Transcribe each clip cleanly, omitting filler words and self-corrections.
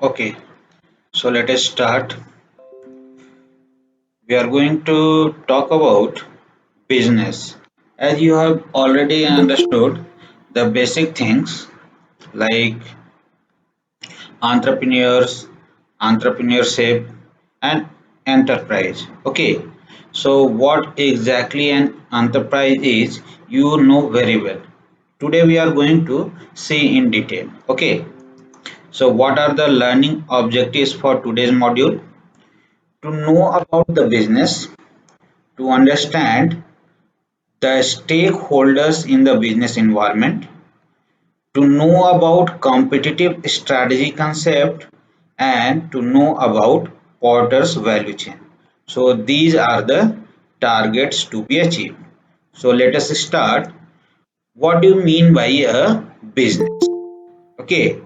Okay, so let us start. We are going to talk about business. As you have already understood the basic things like entrepreneurs, entrepreneurship, and enterprise. Okay, so what exactly an enterprise is, you know very well. Today we are going to see in detail. Okay, so what are the learning objectives for today's module? To know about the business, to understand the stakeholders in the business environment, to know about competitive strategy concept, and to know about Porter's value chain. So these are the targets to be achieved. So let us start. What do you mean by a business? Okay,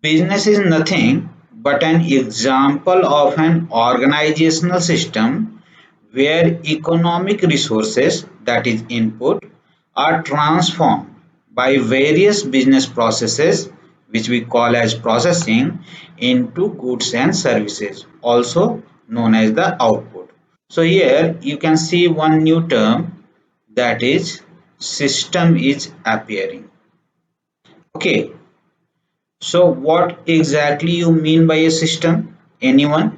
business is nothing but an example of an organizational system where economic resources, that is input, are transformed by various business processes, which we call as processing, into goods and services, also known as the output. So here you can see one new term, that is system is appearing. Okay, so what exactly you mean by a system? Anyone?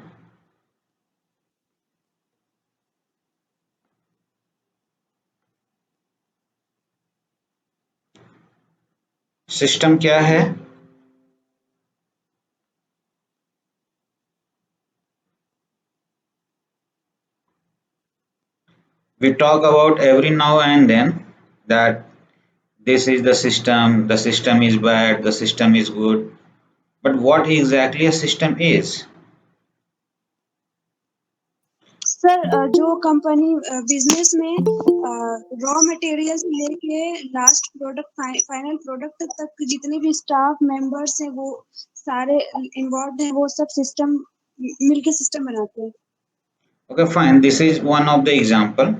System क्या है? We talk about every now and then that this is the system is bad, the system is good. But what exactly a system is? Sir जो company business में raw material से लेके last product final product तक जितने भी staff members हैं वो सारे इन्वॉल्व हैं, वो सब सिस्टम मिलके सिस्टम बनाते हैं। Okay, fine. This is one of the example.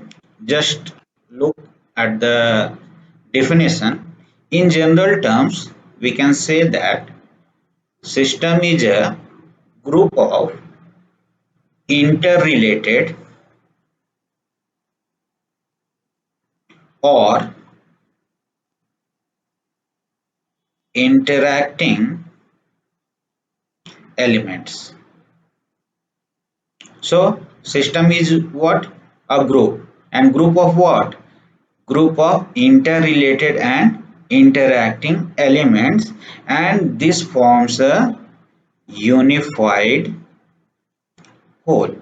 Just look at the definition. In general terms, we can say that system is a group of interrelated or interacting elements. So system is what? A group. And group of what? Group of interrelated and interacting elements, and this forms a unified whole.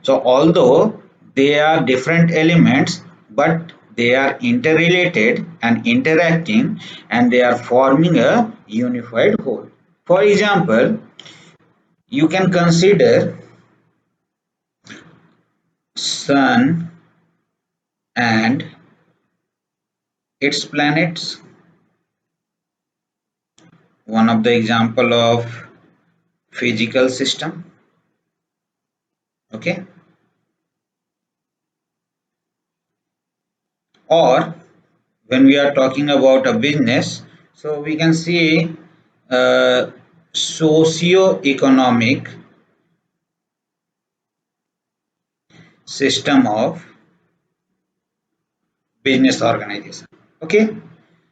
So although they are different elements, but they are interrelated and interacting, and they are forming a unified whole. For example, you can consider sun and its planets, one of the example of physical system. Okay, or when we are talking about a business, so we can see a socio-economic system of business organization. Okay,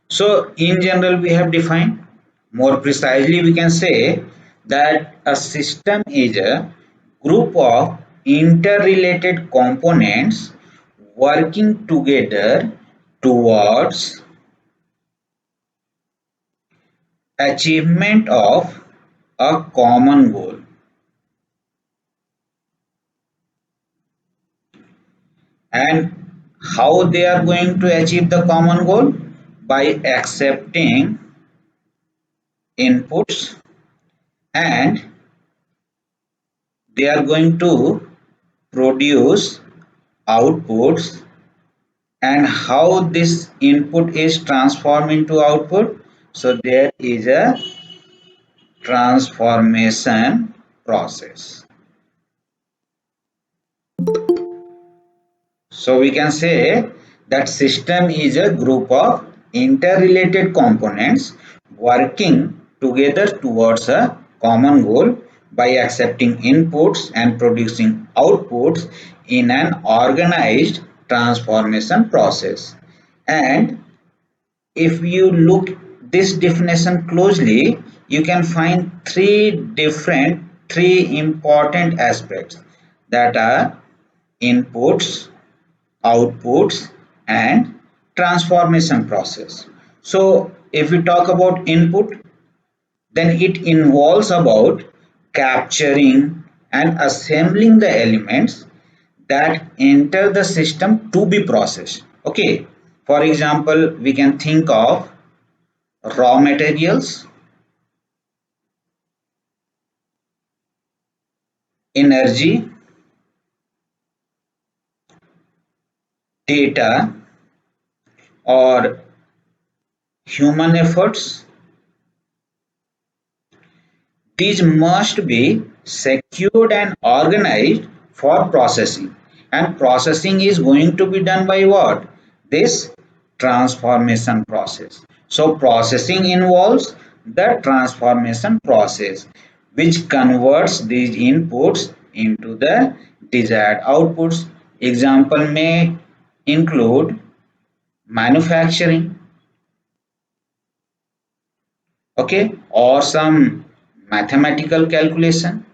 so in general we have defined. More precisely we can say that a system is a group of interrelated components working together towards achievement of a common goal. And how they are going to achieve the common goal? By accepting inputs, and they are going to produce outputs, and how this input is transformed into output. So there is a transformation process. So we can say that system is a group of interrelated components working together towards a common goal by accepting inputs and producing outputs in an organized transformation process. And if you look this definition closely, you can find three important aspects, that are inputs, outputs, and transformation process. So if we talk about input, then it involves about capturing and assembling the elements that enter the system to be processed. Okay, for example, we can think of raw materials, energy, data, or human efforts. These must be secured and organized for processing. And processing is going to be done by what? This transformation process. So processing involves the transformation process, which converts these inputs into the desired outputs. Example may include manufacturing, okay, or some mathematical calculation.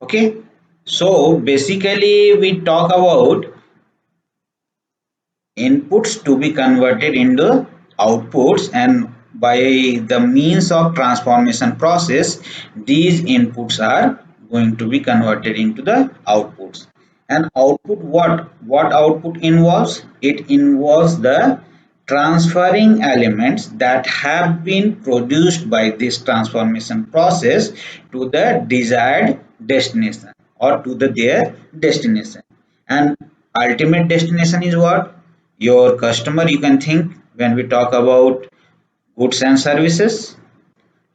Okay, so basically we talk about inputs to be converted into outputs, and by the means of transformation process, these inputs are going to be converted into the outputs. And output, what output involves? It involves the transferring elements that have been produced by this transformation process to the desired destination, or to their destination. And ultimate destination is what? Your customer. You can think, when we talk about goods and services,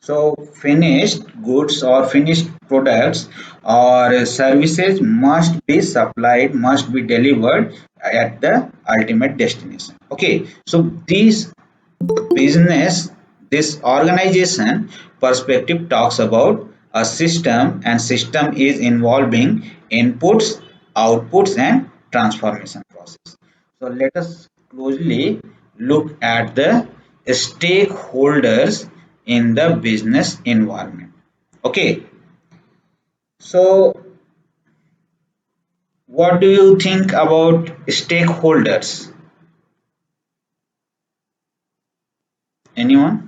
so finished goods or finished products or services must be supplied, must be delivered at the ultimate destination. Okay, so these business, this organization perspective talks about a system, and system is involving inputs, outputs, and transformation process. So let us closely look at the stakeholders in the business environment. Okay, so what do you think about stakeholders? Anyone?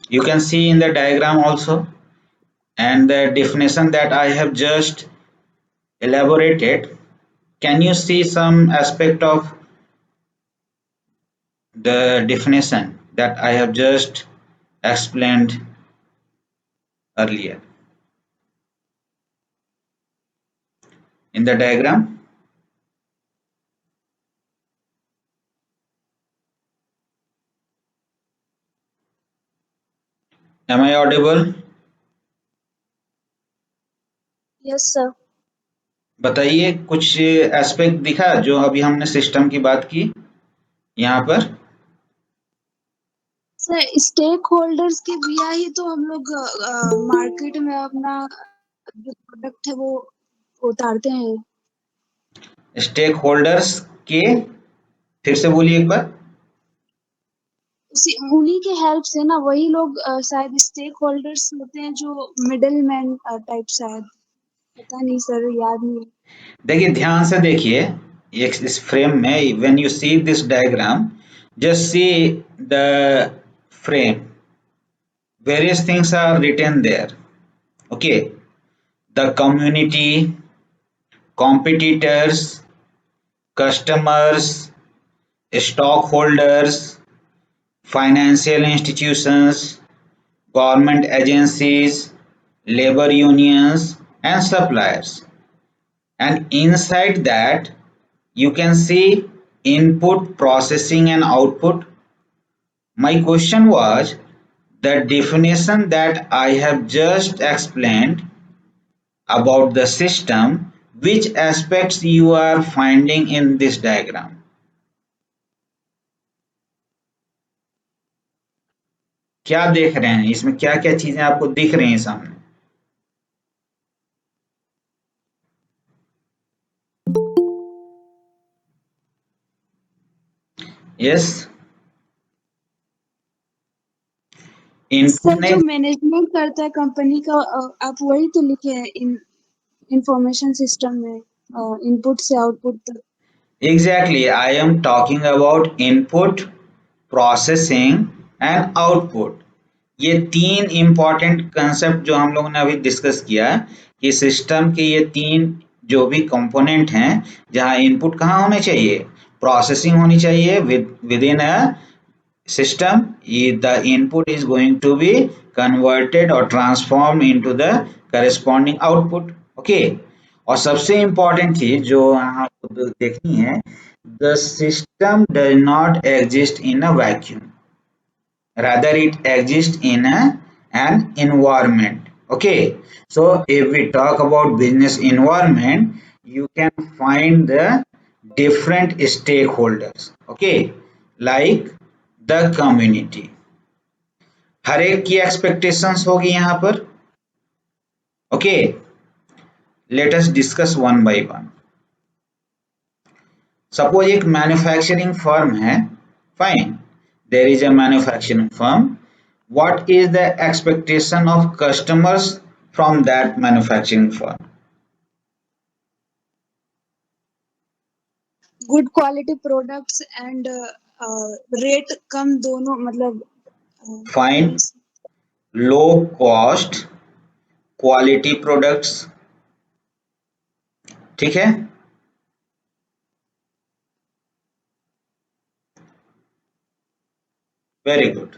You can see in the diagram also, and the definition that I have just elaborated, can you see some aspect of the definition that I have just explained earlier in the diagram? Am I audible? Yes, sir. बताइए, कुछ aspect दिखा जो अभी हमने system की बात की यहाँ पर? सर स्टेक होल्डर्स के बिया ही तो हम लोग मार्केट में अपना जो प्रोडक्ट है वो उतारते हैं। स्टेक होल्डर्स के, फिर से बोलिए एक बार। उसी उन्हीं के हेल्प से ना, वही लोग शायद स्टेक होल्डर्स होते हैं, जो मिडिल मैन टाइप, शायद पता नहीं सर, याद नहीं। देखिए, ध्यान से देखिए, इस फ्रेम में, when you see this diagram, just see the frame. Various things are written there. Okay, the community, competitors, customers, stockholders, financial institutions, government agencies, labor unions, and suppliers. And inside that, you can see input, processing, and output. My question was, the definition that I have just explained about the system, Which aspects you are finding in this diagram? क्या देख रहे हैं इसमें, क्या क्या चीजें आपको दिख रही हैं सामने? यस, इनपुट सर ने जो मैनेजमेंट करता है कंपनी का, आप वही तो लिखे हैं इंफॉर्मेशन सिस्टम में, इनपुट से आउटपुट तक। Exactly, I am talking about input, processing and output. ये तीन इंपॉर्टेंट कंसेप्ट जो हम लोगों ने अभी डिस्कस किया कि सिस्टम के ये तीन जो भी कंपोनेंट हैं, जहां इनपुट कहाँ होने चाहिए, प्रोसेसिंग होनी चाहिए with in a system, the input is going to be converted or transformed into the corresponding output. Okay, और सबसे important चीज जो आपको देखनी है, the system does not exist in a vacuum, rather it exists in an environment. Okay, so if we talk about business environment, you can find the different stakeholders. Okay, like the community, हर एक की expectations होगी यहाँ पर। Okay, let us discuss one by one. Suppose एक manufacturing firm है, fine, there is a manufacturing firm, what is the expectation of customers from that manufacturing firm? Good quality products and rate कम, दोनों मतलब fine, price। Low cost, quality products, ठीक है। Very good.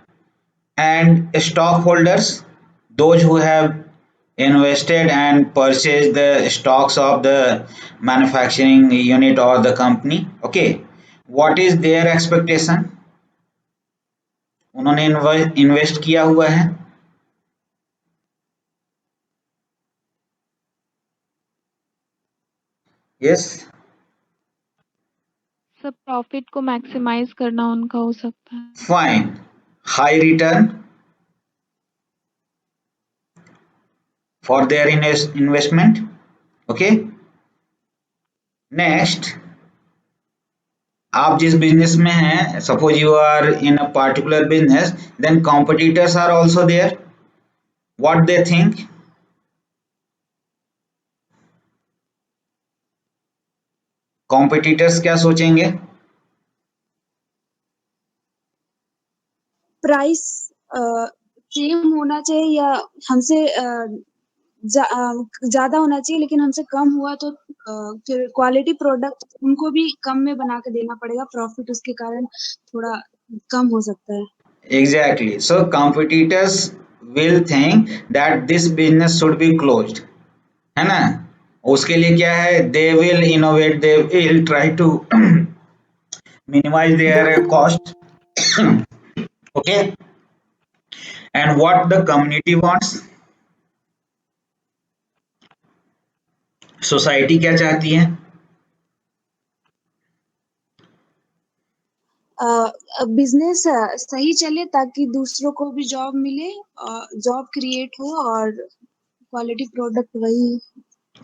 And stockholders, those who have invested and purchased the stocks of the manufacturing unit or the company, okay, what is their expectation? उन्होंने invest किया हुआ है। Yes, सब profit को maximise करना उनका हो सकता है। Fine, high return for their investment. Okay, next, आप जिस बिजनेस में हैं, suppose you are in a particular business, then competitors are also there, what they think? Competitors क्या सोचेंगे? प्राइस सेम होना चाहिए या हमसे ज्यादा होना चाहिए, लेकिन हमसे कम हुआ तो फिर क्वालिटी प्रोडक्ट उनको भी कम में बना के देना पड़ेगा, प्रॉफिट उसके कारण थोड़ा कम हो सकता है। Exactly. So competitors will think that this business should be closed, है ना? उसके लिए क्या है? They will innovate. They will try to minimize their cost. Okay. And what the community wants? Society क्या चाहती है? बिजनेस सही चले ताकि दूसरों को भी जॉब मिले, जॉब क्रिएट हो और क्वालिटी प्रोडक्ट वही।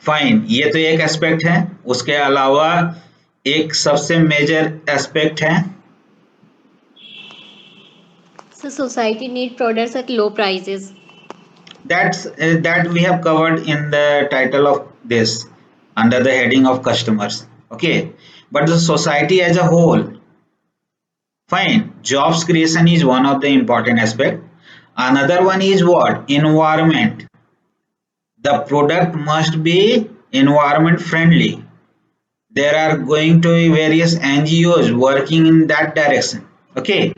फाइन, ये तो एक एस्पेक्ट है। उसके अलावा एक सबसे मेजर एस्पेक्ट है, So society need products at low prices. that we have covered in the title of this under the heading of customers. Okay, but the society as a whole, fine, jobs creation is one of the important aspect. Another one is what? Environment. The product must be environment friendly. There are going to be various NGOs working in that direction. Okay,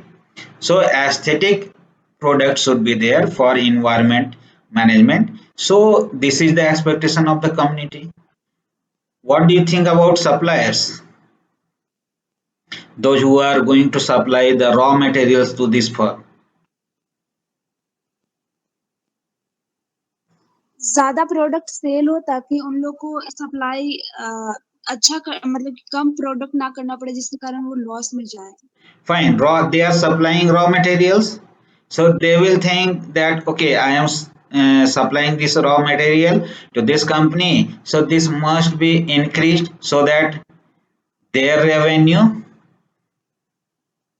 so aesthetic products should be there for environment management. So this is the expectation of the community. What do you think about suppliers? Those who are going to supply the raw materials to this firm. ज्यादा product cell हो ताकि उन लोग को supply मतलब कि कम product ना करना पड़े जिसके कारण वो लॉस में जाए। Fine, they are supplying raw materials, so they will think that okay, I am supplying this raw material to this company, so this must be increased so that their revenue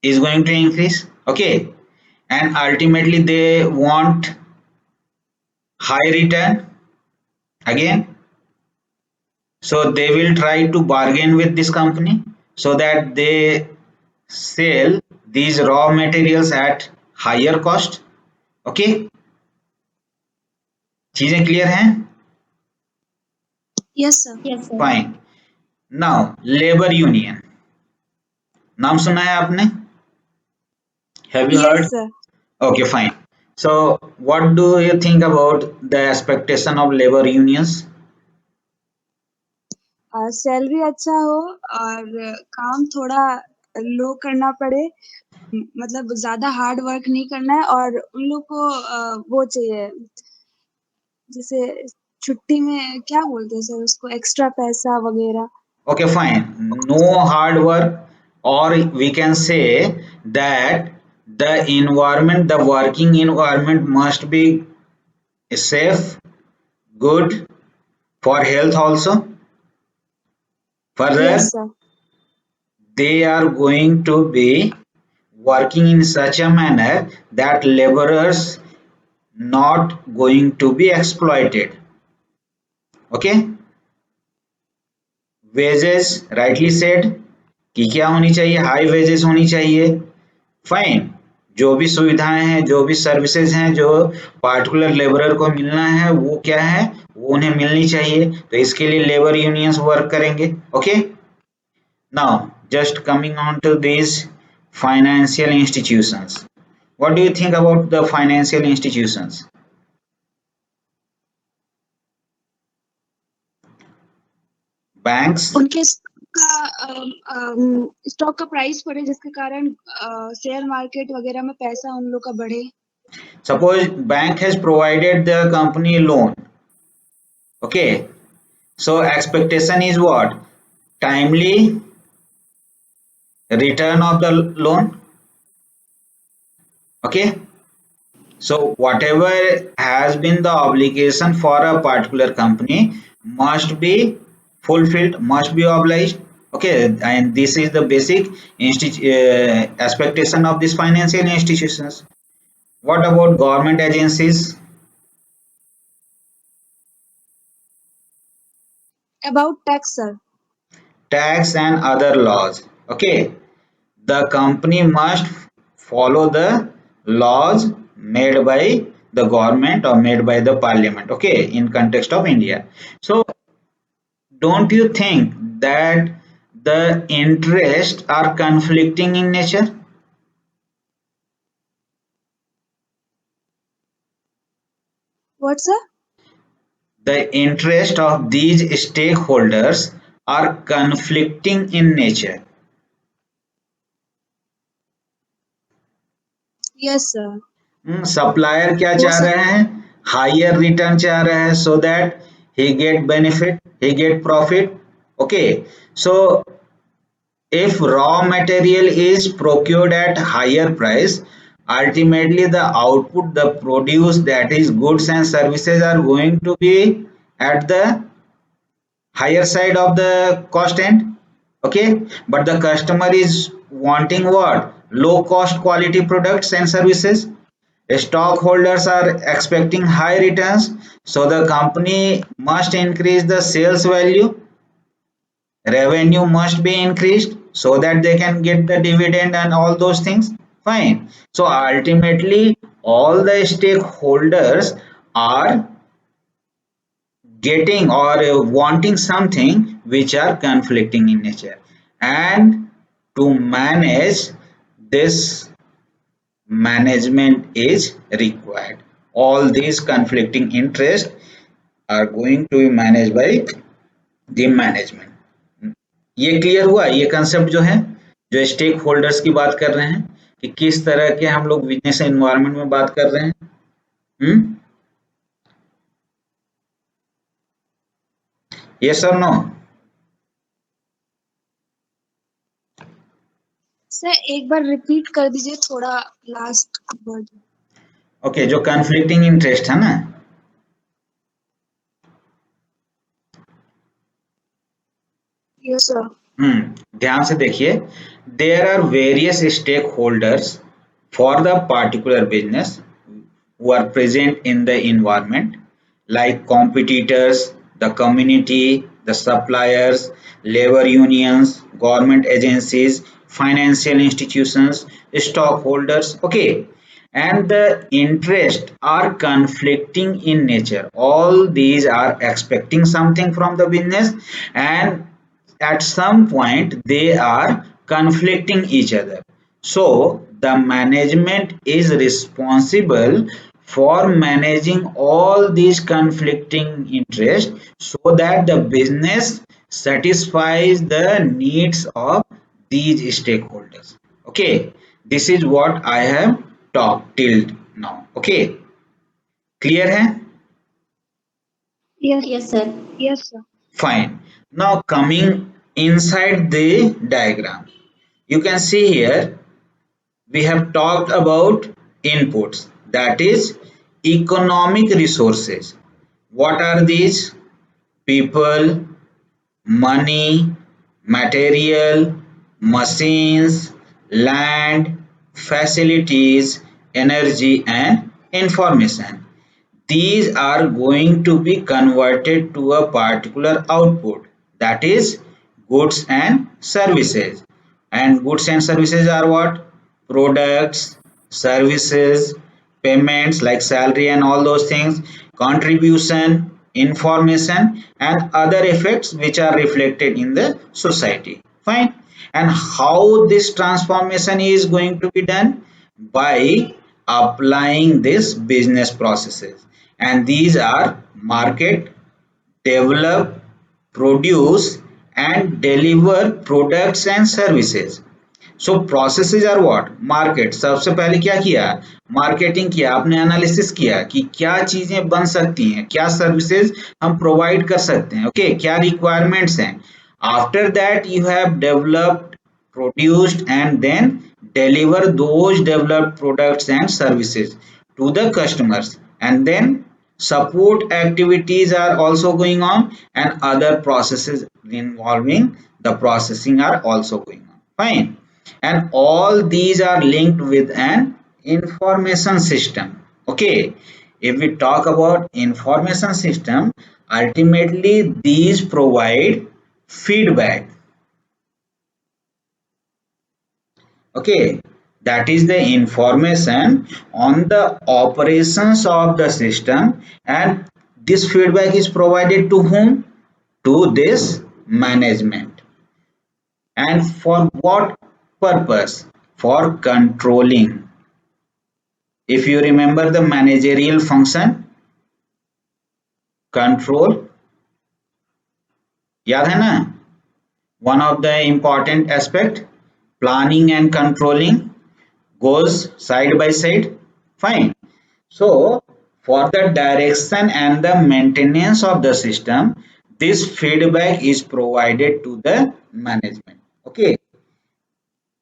is going to increase. Okay, and ultimately they want high return again, so they will try to bargain with this company so that they sell these raw materials at higher cost. Okay, चीजें clear हैं? Yes sir. Yes, sir. Fine. Now labour union नाम सुना है आपने? Have you yes heard? Sir. Okay fine. So what do you think about the expectation of labour unions? Salary अच्छा हो और काम थोड़ा लो करना पड़े, मतलब ज्यादा हार्ड वर्क नहीं करना है और उन लोग को वो चाहिए जैसे छुट्टी में क्या बोलते हैं सर उसको, एक्स्ट्रा पैसा वगैरह। Okay, fine. No hard work, or we can say that the environment, the working environment must be safe, good for health also. Yes Further, sir. they are going to be working in such a manner that laborers not going to be exploited. Okay, wages rightly said कि क्या होनी चाहिए, high wages होनी चाहिए। Fine, जो भी सुविधाएं हैं, जो भी सर्विसेज हैं, जो पार्टिकुलर लेबरर को मिलना है वो क्या है, वो उन्हें मिलनी चाहिए, तो इसके लिए लेबर यूनियंस वर्क करेंगे। Okay, now just coming on to these financial institutions, what do you think about the financial institutions? Banks? उनके स्टॉक का प्राइस बढ़े जिसके कारण शेयर मार्केट वगैरह में पैसा उन लोग का बढ़े। Suppose bank has provided the company loan. Okay, so expectation is what? Timely return of the loan. Okay, so whatever has been the obligation for a particular company must be fulfilled, must be obliged. Okay, and this is the basic expectation of these financial institutions. What about government agencies? About tax sir. Tax and other laws. Okay, the company must follow the laws made by the government or made by the parliament. Okay, in context of India. So don't you think that the interests are conflicting in nature? What sir? The interest of these stakeholders are conflicting in nature. Yes sir. Supplier क्या हो चाह सकता रहे हैं? Higher return चाह रहे हैं so that he get benefit, he get profit. Okay, so if raw material is procured at higher price, ultimately the output, the produce, that is goods and services, are going to be at the higher side of the cost end. Okay, but the customer is wanting what? Low cost quality products and services. Stockholders are expecting high returns, so the company must increase the sales value, revenue must be increased so that they can get the dividend and all those things. Fine. So ultimately, all the stakeholders are getting or wanting something which are conflicting in nature. And to manage this, management is required. All these conflicting interests are going to be managed by the management. ये clear हुआ? ये concept जो है, जो stake holders की बात कर रहे हैं कि किस तरह के हम लोग बिजनेस एनवायरनमेंट में बात कर रहे हैं। yes or no? सर एक बार रिपीट कर दीजिए थोड़ा लास्ट वर्ड। ओके, जो कन्फ्लिक्टिंग इंटरेस्ट है ना, यस सर। ध्यान से देखिए, there are various stakeholders for the particular business who are present in the environment, like competitors, the community, the suppliers, labor unions, government agencies, financial institutions, stockholders. Okay, and the interests are conflicting in nature. All these are expecting something from the business, and at some point they are conflicting each other. So the management is responsible for managing all these conflicting interests so that the business satisfies the needs of these stakeholders. Okay, this is what I have talked till now. Okay, clear hai? Yes Yes, sir. Yes sir. Fine. Now coming inside the diagram, you can see here we have talked about inputs, that is economic resources. What are these? People, money, material, machines, land, facilities, energy and information. These are going to be converted to a particular output, that is goods and services. And goods and services are what? Products, services, payments like salary and all those things, contribution, information and other effects which are reflected in the society. Fine. And how this transformation is going to be done? By applying this business processes, and these are market, develop, produce and deliver products and services. So processes are what? Market. सबसे पहले क्या किया? Marketing किया, आपने analysis किया कि क्या चीजें बन सकती हैं, क्या सर्विसेज हम प्रोवाइड कर सकते हैं, ओके, क्या रिक्वायरमेंट्स हैं। After that you have developed, produced and then deliver those developed products and services to the customers, and then support activities are also going on and other processes involving the processing are also going on. Fine. And all these are linked with an information system. Okay, if we talk about information system, ultimately these provide feedback. Okay, that is the information on the operations of the system, and this feedback is provided to whom? To this management. And for what purpose? For controlling. If you remember the managerial function, control, याद है ना? One of the important aspect, planning and controlling goes side by side. Fine. So for the direction and the maintenance of the system, this feedback is provided to the management. Okay,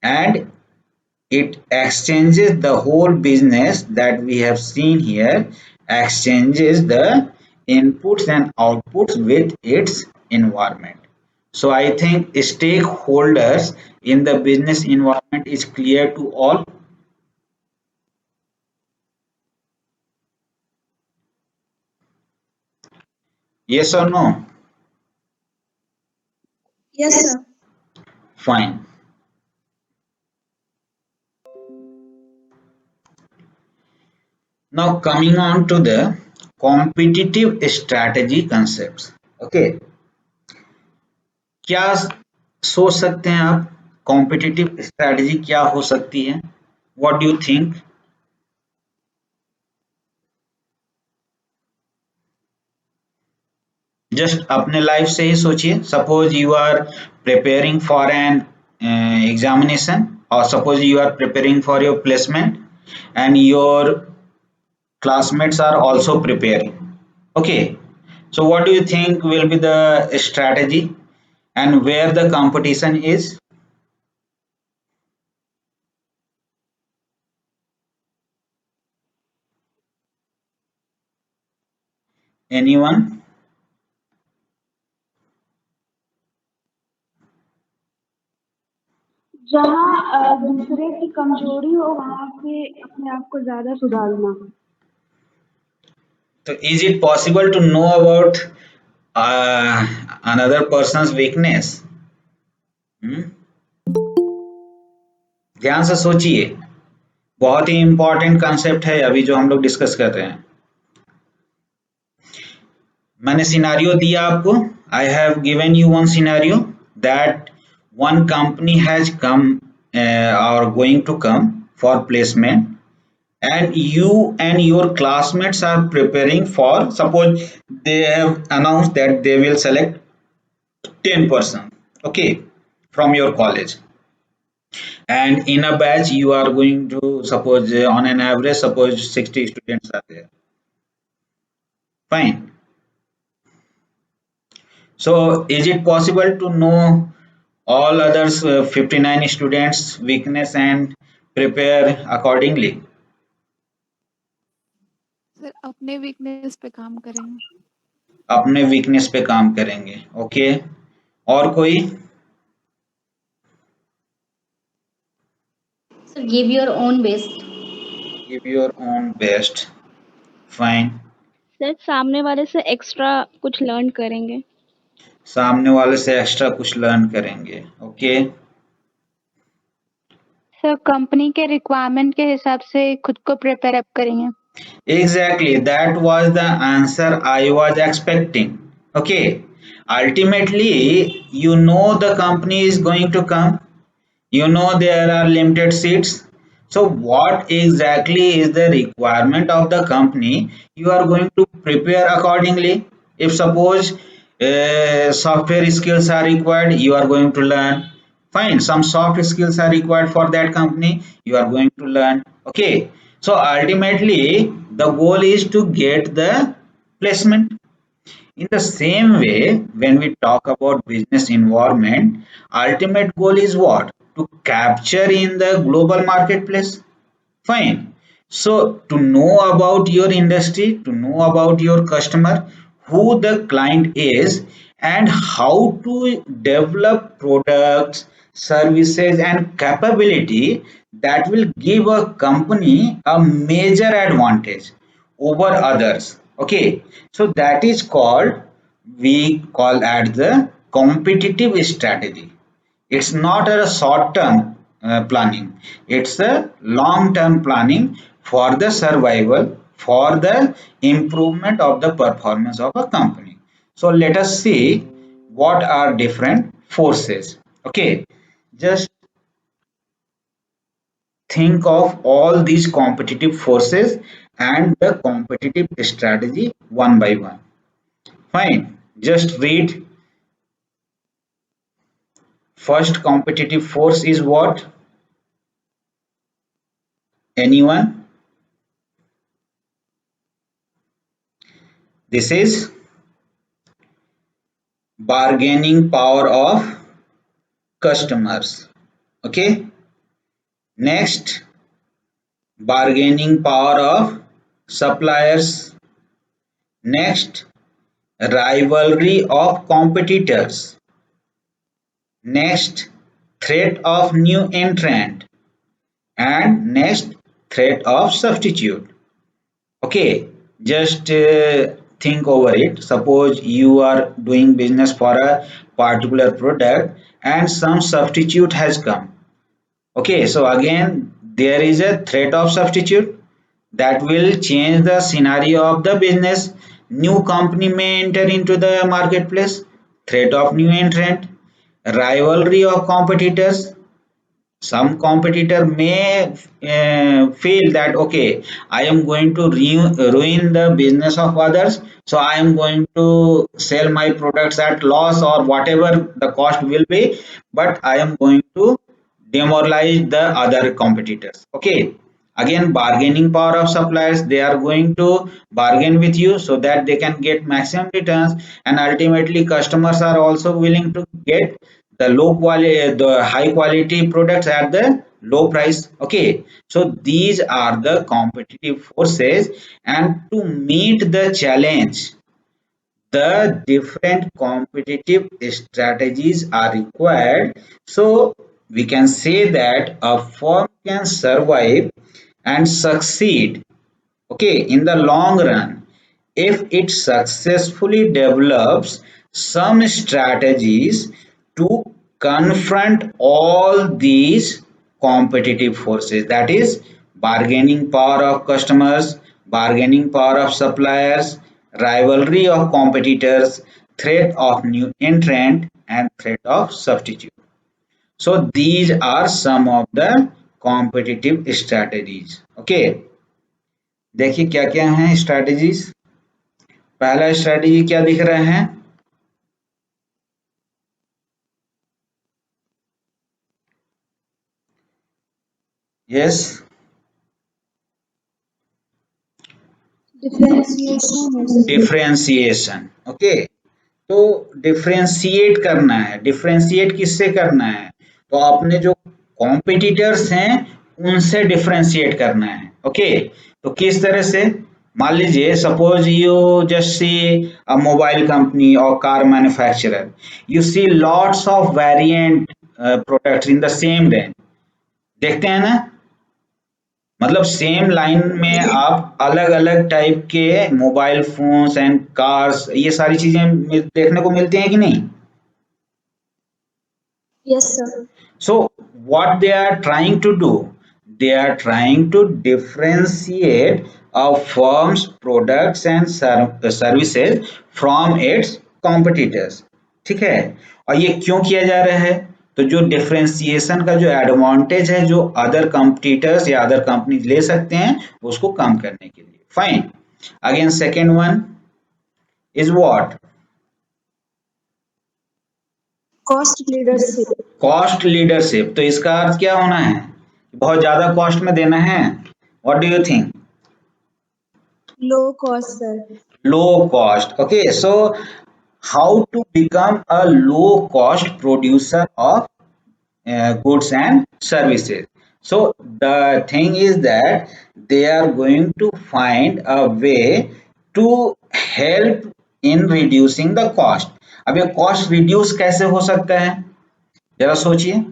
and it exchanges the whole business that we have seen here, exchanges the inputs and outputs with its environment. So I think stakeholders in the business environment is clear to all. Yes or no? Yes sir. Fine. Now coming on to the competitive strategy concepts. Okay, क्या सोच सकते हैं आप? Competitive strategy क्या हो सकती है? What do you think? Just अपने लाइफ से ही सोचिए। Suppose you are preparing for an examination, और suppose you are preparing for your placement and your classmates are also preparing. Okay, So what do you think will be the strategy and where the competition is? Anyone? जहाँ दूसरे की कमजोरी हो वहाँ पे अपने आप को ज्यादा सुधारना। So is it possible to know about uh, another person's weakness? Hmm? ध्यान से सोचिए, बहुत ही इंपॉर्टेंट कंसेप्ट है अभी जो हम लोग डिस्कस कर रहे हैं। मैंने सिनारियो दिया आपको, I have given you one scenario that one company has come or going to come for placement, and you and your classmates are preparing for, suppose they have announced that they will select 10%, okay, from your college, and in a batch you are going to, suppose on an average, suppose 60 students are there. Fine. So is it possible to know all others 59 students weakness and prepare accordingly? Sir अपने weakness पे काम करेंगे। अपने weakness पे काम करेंगे, okay. और कोई? So give your own best. Give your own best. Fine. Sir सामने वाले से एक्स्ट्रा कुछ लर्न करेंगे। सामने वाले से एक्स्ट्रा कुछ लर्न करेंगे, ओके। सर कंपनी के रिक्वायरमेंट के हिसाब से खुद को प्रिपेयर अप करेंगे। Exactly, that was the answer I was expecting. Okay, ultimately, you know the company is going to come, you know there are limited seats. So what exactly is the requirement of the company? You are going to prepare accordingly. If suppose software skills are required, you are going to learn. Fine, some soft skills are required for that company, you are going to learn, okay. So ultimately the goal is to get the placement. In the same way, when we talk about business environment, ultimate goal is what? To capture in the global marketplace. Fine. So to know about your industry, to know about your customer, who the client is, and how to develop products, services, and capability that will give a company a major advantage over others. Okay, so that is called, we call at the competitive strategy. It's not a short term planning, it's a long term planning for the survival, for the improvement of the performance of a company. So let us see what are different forces. Okay, just think of all these competitive forces and the competitive strategy one by one. Fine, just read. First competitive force is what? Anyone? This is bargaining power of customers. Okay. Next, bargaining power of suppliers. Next, rivalry of competitors. Next, threat of new entrant. And next, threat of substitute. Okay, just think over it. Suppose you are doing business for a particular product and some substitute has come. Okay, so again there is a threat of substitute that will change the scenario of the business. New company may enter into the marketplace. Threat of new entrant. Rivalry of competitors. Some competitor may feel that, okay, I am going to ruin the business of others, so I am going to sell my products at loss or whatever the cost will be, but I am going to demoralize the other competitors. Okay, Again, bargaining power of suppliers, they are going to bargain with you so that they can get maximum returns, and ultimately customers are also willing to get the low quality, the high quality products at the low price. Okay, so these are the competitive forces, and to meet the challenge, the different competitive strategies are required. So we can say that a firm can survive and succeed, okay, in the long run if it successfully develops some strategies to confront all these competitive forces, that is bargaining power of customers, bargaining power of suppliers, rivalry of competitors, threat of new entrant, and threat of substitute. So these are some of the competitive strategies. Okay, देखिए क्या क्या हैं strategies. पहला strategy क्या दिख रहे हैं? Yes, differentiation. Differentiation. Okay, तो डिफरेंशिएट करना है। डिफरेंशिएट किससे करना है? तो अपने जो कॉम्पिटिटर्स हैं उनसे डिफरेंशिएट करना है। ओके, तो किस तरह से? मान लीजिए suppose you just see a mobile company और car manufacturer, you see lots of variant products in the same range. देखते हैं ना, मतलब सेम लाइन में आप अलग अलग टाइप के मोबाइल फोन्स एंड कार्स, ये सारी चीजें देखने को मिलती हैं कि नहीं? Yes sir. So what they are trying to do, they are trying to differentiate a firm's products and services from its competitors। ठीक है, और ये क्यों किया जा रहा है? तो जो डिफरेंशिएशन का जो एडवांटेज है जो अदर कंपटीटर्स या अदर कंपनीज ले सकते हैं उसको कम करने के लिए। Fine. Again second one is what? Cost leadership. Cost leadership. तो इसका अर्थ क्या होना है? बहुत ज्यादा कॉस्ट में देना है। What do you think? Low cost sir. Low cost. Okay, so how to become a low cost producer of goods and services? So the thing is that they are going to find a way to help in reducing the cost। अब ये cost reduce कैसे हो सकता है जरा सोचिए।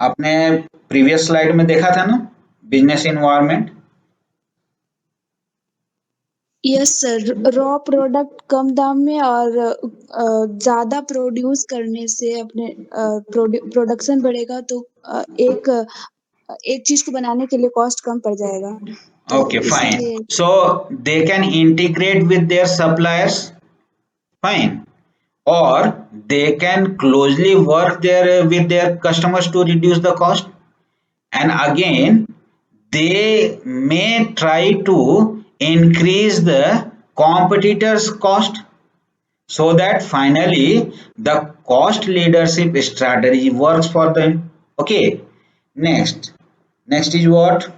आपने previous slide में देखा था ना business environment. Yes sir, raw product कम दाम में और ज्यादा प्रोड्यूस करने से अपने प्रोडक्शन बढ़ेगा तो एक एक चीज को बनाने के लिए कॉस्ट कम पड़ जाएगा। तो Okay, fine. इसलिए So they can integrate with their suppliers, fine, or they can closely work with their customers to reduce the cost, and again they may try to increase the competitors' cost so that finally the cost leadership strategy works for them। Okay, next is what?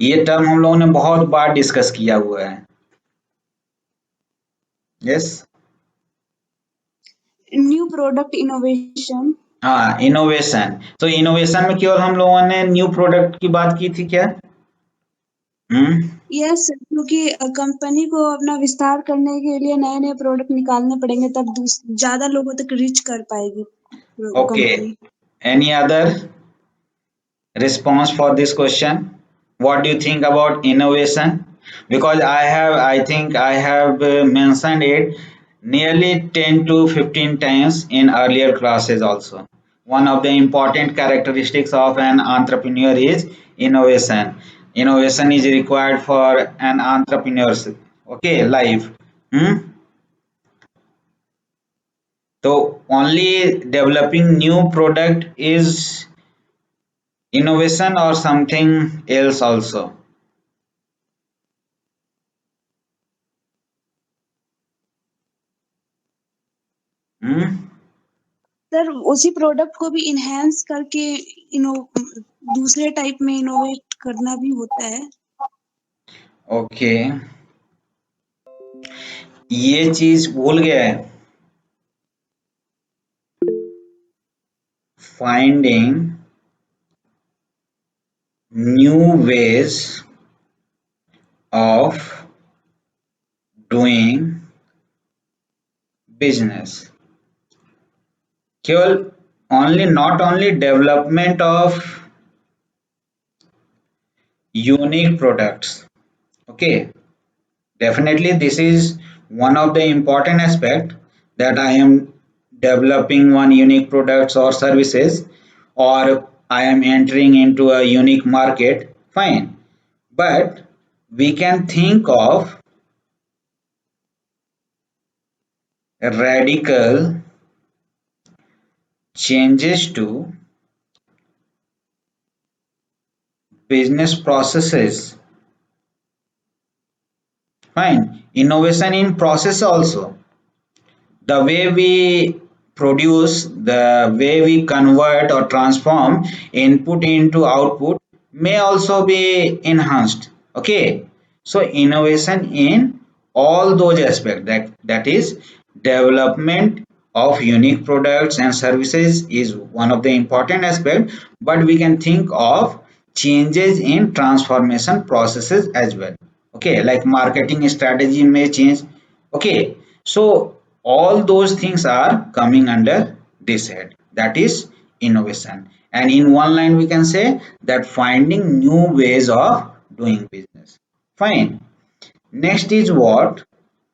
ये term हम लोगों ने बहुत बार discuss किया हुआ है। Yes, new product innovation. हाँ, innovation. तो इनोवेशन में केवल हम लोगों ने न्यू प्रोडक्ट की बात की थी क्या? यस, क्योंकि कंपनी को अपना विस्तार करने के लिए नए नए प्रोडक्ट निकालने पड़ेंगे तब ज्यादा लोगों तक रीच कर पाएगी okay, company. Any other response for this question? What do you think about innovation? Because I think I have mentioned it nearly 10 to 15 times in earlier classes also. One of the important characteristics of an entrepreneur is innovation. Innovation is required for an entrepreneur's, okay, life। So only developing new product is innovation or something else also? Sir उसी product को भी enhance करके दूसरे type में innovate करना भी होता है। ओके, ये चीज भूल गया है। Finding new ways of doing business. केवल only not only development of unique products. Okay, definitely this is one of the important aspect, that I am developing one unique products or services, or I am entering into a unique market, fine, but we can think of radical changes to business processes, fine, innovation in process also, the way we produce, the way we convert or transform input into output may also be enhanced. Okay, so innovation in all those aspects, that is development of unique products and services is one of the important aspect, but we can think of changes in transformation processes as well. Okay, like marketing strategy may change. Okay, so all those things are coming under this head, that is innovation. And in one line we can say that finding new ways of doing business. Fine. Next is what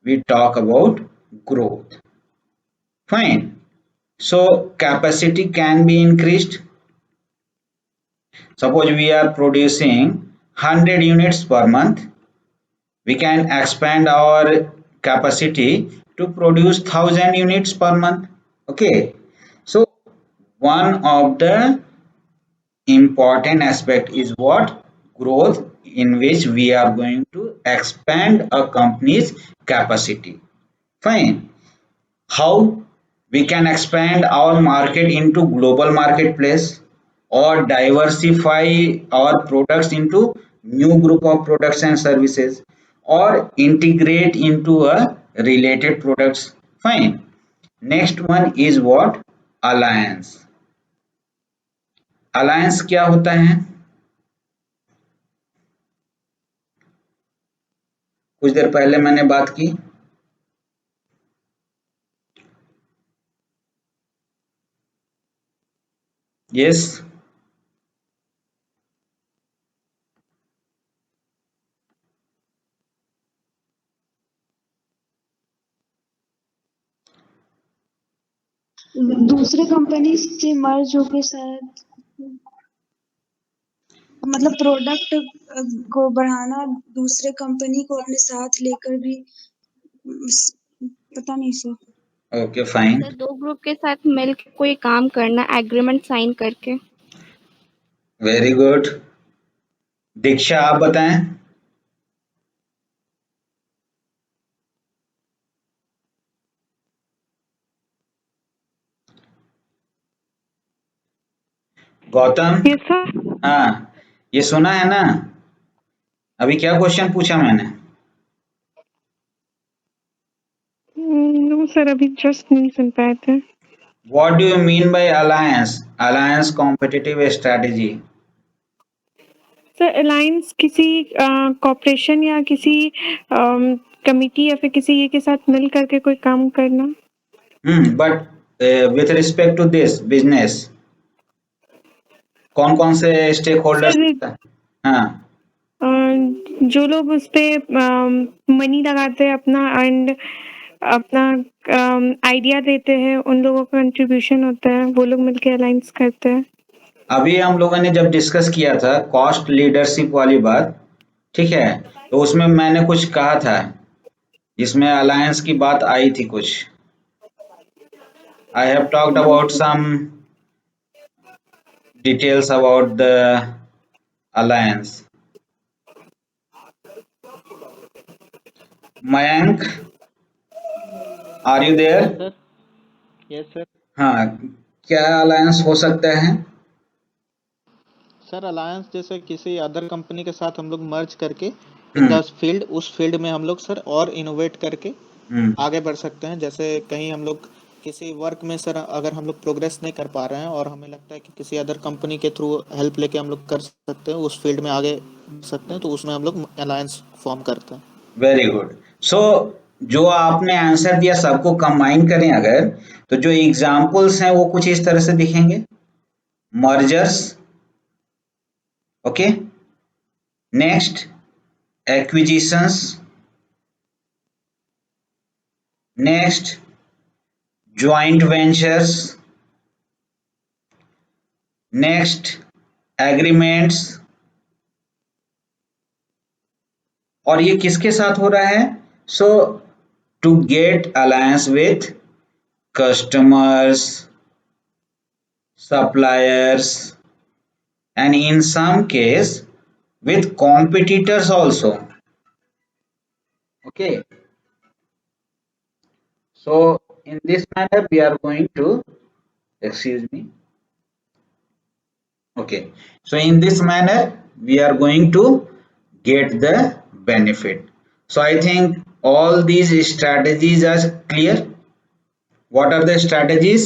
we talk about, growth. Fine. So capacity can be increased. Suppose we are producing 100 units per month, we can expand our capacity to produce 1000 units per month. Okay, so one of the important aspect is what, growth, in which we are going to expand a company's capacity. Fine. How we can expand our market into global marketplace, or diversify our products into new group of products and services, or integrate into a related products. Fine. Next one is what, alliance. Alliance क्या होता है? कुछ देर पहले मैंने बात की। Yes, दूसरे company से मर्ज होके शायद, मतलब प्रोडक्ट को बढ़ाना, दूसरे कंपनी को अपने साथ लेकर भी, पता नहीं sir. Okay fine. Sir 2 group के साथ मिलकर कोई काम करना, एग्रीमेंट साइन करके। Very good. दीक्षा आप बताएं। गौतम। Yes sir. हाँ, ये सुना है ना? अभी क्या क्वेश्चन पूछा मैंने? नो सर, अभी जस्ट नहीं सुन पाए थे। What do you mean by alliance? Alliance competitive strategy. Sir alliance किसी कॉर्पोरेशन या किसी कमिटी या फिर किसी ये के साथ मिल करके कोई काम करना। But with respect to this business, कौन कौन से स्टेक होल्डर्स? सर हाँ, जो लोग उस पे मनी लगाते हैं अपना, एंड अपना आइडिया देते हैं, उन लोगों का कंट्रीब्यूशन होता है, वो लोग मिलके अलायंस करते हैं। अभी हम लोगों ने जब डिस्कस किया था कॉस्ट लीडरशिप वाली बात, ठीक है, तो उसमें मैंने कुछ कहा था, जिसमें अलायंस की बात आई थी कुछ। I have talked about some details about the alliance. Mayank, are you there? Sir, yes sir. हाँ, क्या अलायंस हो सकता है? सर अलायंस जैसे किसी अदर कंपनी के साथ हम लोग मर्ज करके इन हम्म द फील्ड, उस फील्ड में हम लोग सर और इनोवेट करके हम्म आगे बढ़ सकते हैं। जैसे कहीं हम लोग किसी वर्क में सर अगर हम लोग प्रोग्रेस नहीं कर पा रहे हैं और हमें लगता है कि किसी अदर कंपनी के थ्रू हेल्प लेके हम लोग कर सकते हैं, उस फील्ड में आगे बढ़ सकते हैं, तो उसमें हम लोग अलायंस फॉर्म करते हैं। Very good. सो जो आपने आंसर दिया सबको कंबाइन करें अगर, तो जो एग्जाम्पल्स हैं वो कुछ इस तरह से दिखेंगे। Mergers, okay, next acquisitions, next joint ventures, next agreements. और ये किसके साथ हो रहा है? So to get alliance with customers, suppliers, and in some case with competitors also. Okay, so in this manner we are going to, excuse me, okay, so in this manner we are going to get the benefit. So I think all these strategies are clear. What are the strategies?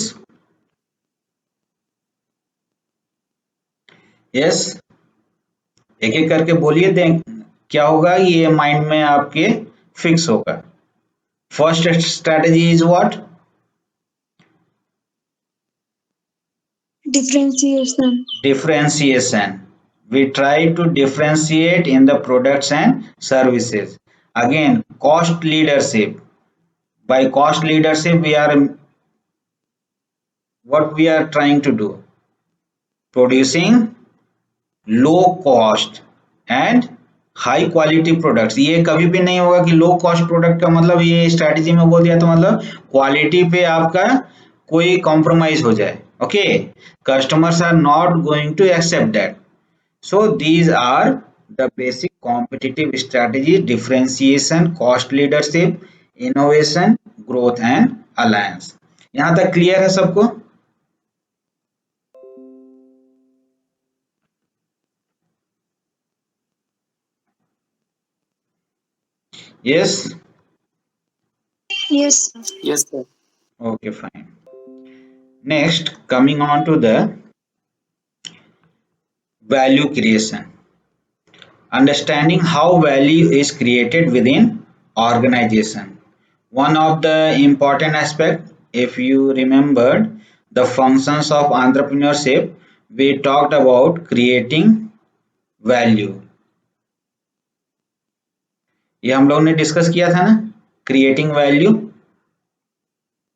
Yes, एक एक करके बोलिए, दें क्या होगा, ये mind में आपके फिक्स होगा। First strategy is what? differentiation. Differentiation. We try to differentiate in the products and services. Again, cost leadership. By cost leadership we are, what we are trying to do, producing low cost and high quality products. ये कभी भी नहीं होगा कि low cost product का मतलब ये strategy में बोल दिया तो मतलब क्वालिटी पे आपका कोई कॉम्प्रोमाइज हो जाए। Okay, customers are not going to accept that. So these are the basic competitive strategy: differentiation, cost leadership, innovation, growth and alliance. यहाँ तक क्लियर है सबको? Yes, Yes, sir. Yes, sir. okay, fine. Next, coming on to the value creation. Understanding how value is created within organization. One of the important aspect, if you remembered the functions of entrepreneurship, we talked about creating value. ये हम लोग ने discuss किया था ना, creating value.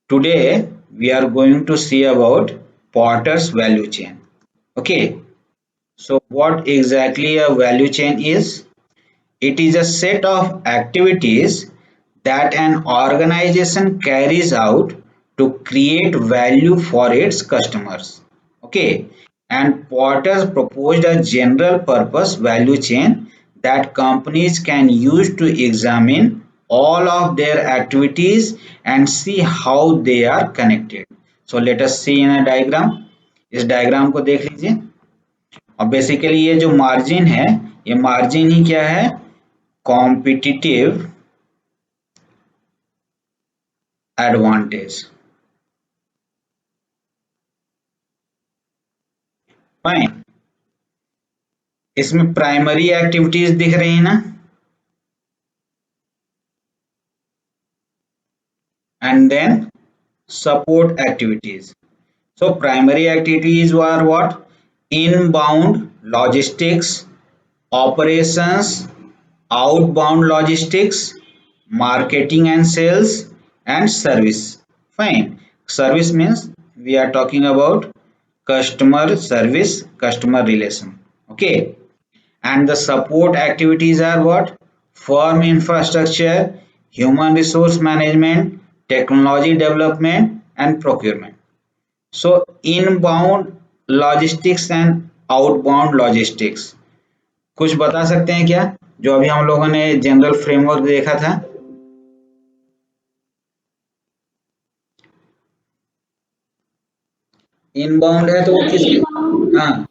Today we are going to see about Porter's value chain. Okay, so what exactly a value chain is? It is a set of activities that an organization carries out to create value for its customers. Okay, and Porter proposed a general purpose value chain that companies can use to examine all of their activities and see how they are connected. So let us see in a diagram. इस diagram को देख लीजिए। और basically ये जो margin है, ये margin ही क्या है? Competitive advantage. फाइन, इसमें प्राइमरी एक्टिविटीज दिख रही है ना, and then support activities. So primary activities are what? Inbound logistics, operations, outbound logistics, marketing and sales, and service. Fine. Service means we are talking about customer service, customer relation. Okay. And the support activities are what? Firm infrastructure, human resource management, technology development, and procurement. So inbound logistics and outbound logistics, कुछ बता सकते हैं क्या, जो अभी हम लोगों ने जनरल फ्रेमवर्क देखा था? इनबाउंड है तो वो किसके, हाँ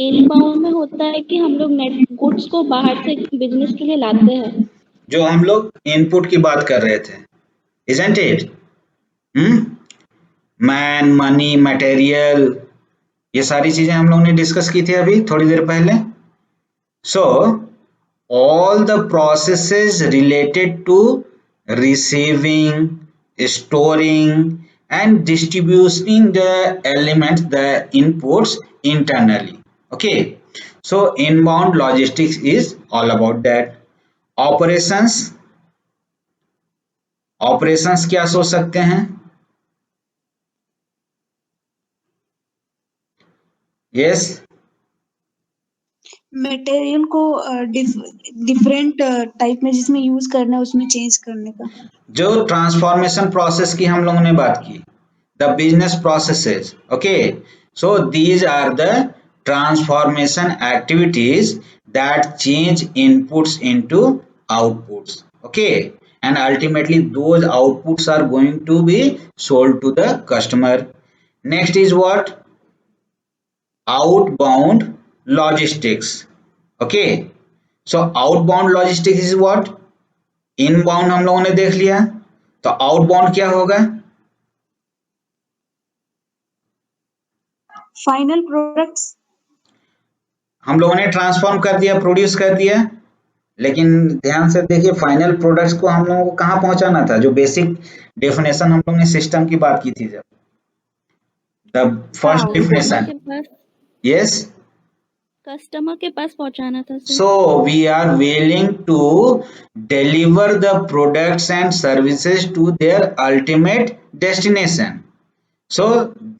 इनबाउंड में होता है कि हम लोग नेट गुड्स को बाहर से बिजनेस के लिए लाते हैं। जो हम लोग इनपुट की बात कर रहे थे, isn't it? Man, money, material, ये सारी चीजें हम लोग ने डिस्कस की थी अभी थोड़ी देर पहले। सो all the processes related to receiving, storing and distributing the elements, the inputs internally. Okay, so inbound logistics is all about that. operations क्या सोच सकते हैं? yes, मटेरियल को डिफरेंट टाइप में जिसमें यूज करना है उसमें चेंज करने का। जो ट्रांसफॉर्मेशन प्रोसेस की हम लोगों ने बात की, the business processes, okay, so these are the transformation activities that change inputs into outputs, okay, and ultimately those outputs are going to be sold to the customer. Next is what? Outbound logistics. Okay, so outbound logistics is what? Inbound हम लोगों ने देख लिया, तो outbound क्या होगा? Final products हम लोगों ने ट्रांसफॉर्म कर दिया, प्रोड्यूस कर दिया, लेकिन ध्यान से देखिए फाइनल प्रोडक्ट्स को हम लोगों को कहाँ पहुंचाना था? जो बेसिक डेफिनेशन हम लोगों ने सिस्टम की बात की थी, जब the first definition, yes, customer के पास पहुंचाना था sir. so we are willing to deliver the products and services to their ultimate destination. So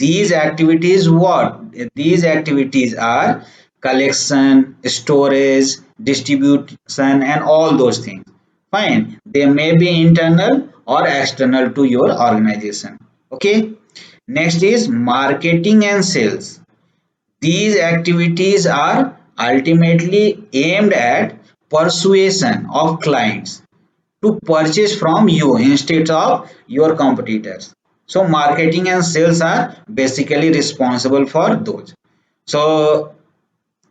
these activities, what? These activities are collection, storage, distribution and all those things. Fine, they may be internal or external to your organization. Okay, next is marketing and sales. These activities are ultimately aimed at persuasion of clients to purchase from you instead of your competitors. So marketing and sales are basically responsible for those. So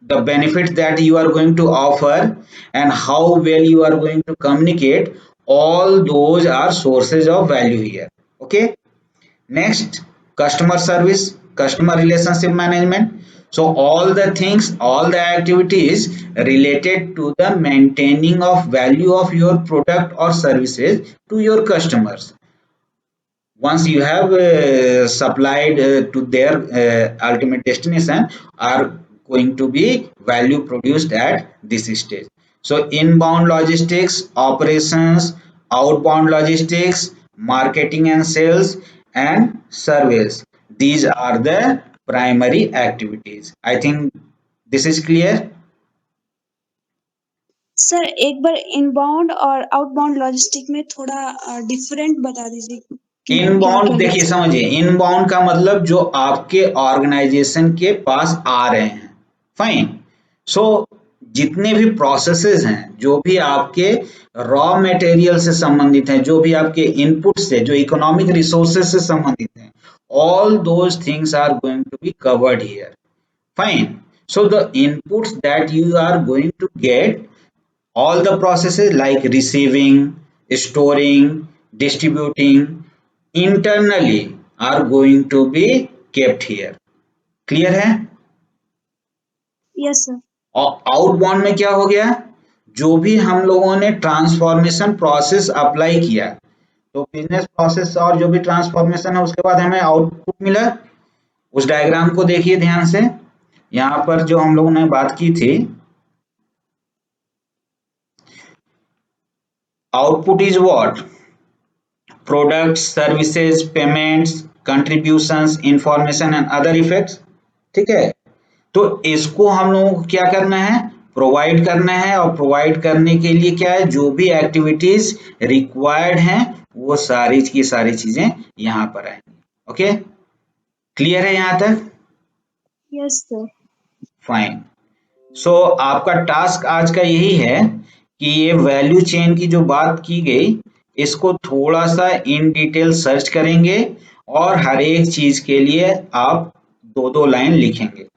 the benefits that you are going to offer and how well you are going to communicate, all those are sources of value here. Okay, next, customer service, customer relationship management. So all the things, all the activities related to the maintaining of value of your product or services to your customers. Once you have supplied to their ultimate destination, are going to be value produced at this stage. So inbound logistics, operations, outbound logistics, marketing and sales and service, these are the primary activities. I think this is clear. Sir एक बार inbound और outbound logistic में थोड़ा different बता दीजिए कि क्या inbound क्या देखिए, समझिए, इनबाउंड का मतलब जो आपके ऑर्गेनाइजेशन के पास आ रहे हैं। फाइन, सो जितने भी प्रोसेसेस हैं, जो भी आपके रॉ मटेरियल से संबंधित हैं, जो भी आपके इनपुट से, जो इकोनॉमिक रिसोर्सेज से संबंधित हैं, all those things are going to be covered here. Fine, so the inputs that you are going to get, all the processes like receiving, storing, distributing internally are going to be kept here. Clear है? Yes sir. और outbound में क्या हो गया? जो भी हम लोगों ने ट्रांसफॉर्मेशन प्रोसेस अप्लाई किया, तो बिजनेस प्रोसेस और जो भी ट्रांसफॉर्मेशन है उसके बाद हमें आउटपुट मिला। उस डायग्राम को देखिए ध्यान से, यहाँ पर जो हम लोगों ने बात की थी, output is what? Products, services, payments, contributions, information and other effects. ठीक है, तो इसको हम लोगों को क्या करना है? प्रोवाइड करना है, और प्रोवाइड करने के लिए क्या है, जो भी एक्टिविटीज रिक्वायर्ड हैं वो सारी की सारी चीजें यहाँ पर आएंगी। ओके, क्लियर है यहाँ तक? Yes sir. फाइन, सो आपका टास्क आज का यही है कि ये वैल्यू चेन की जो बात की गई, इसको थोड़ा सा इन डिटेल सर्च करेंगे और हर एक चीज के लिए आप 2-2 लाइन लिखेंगे।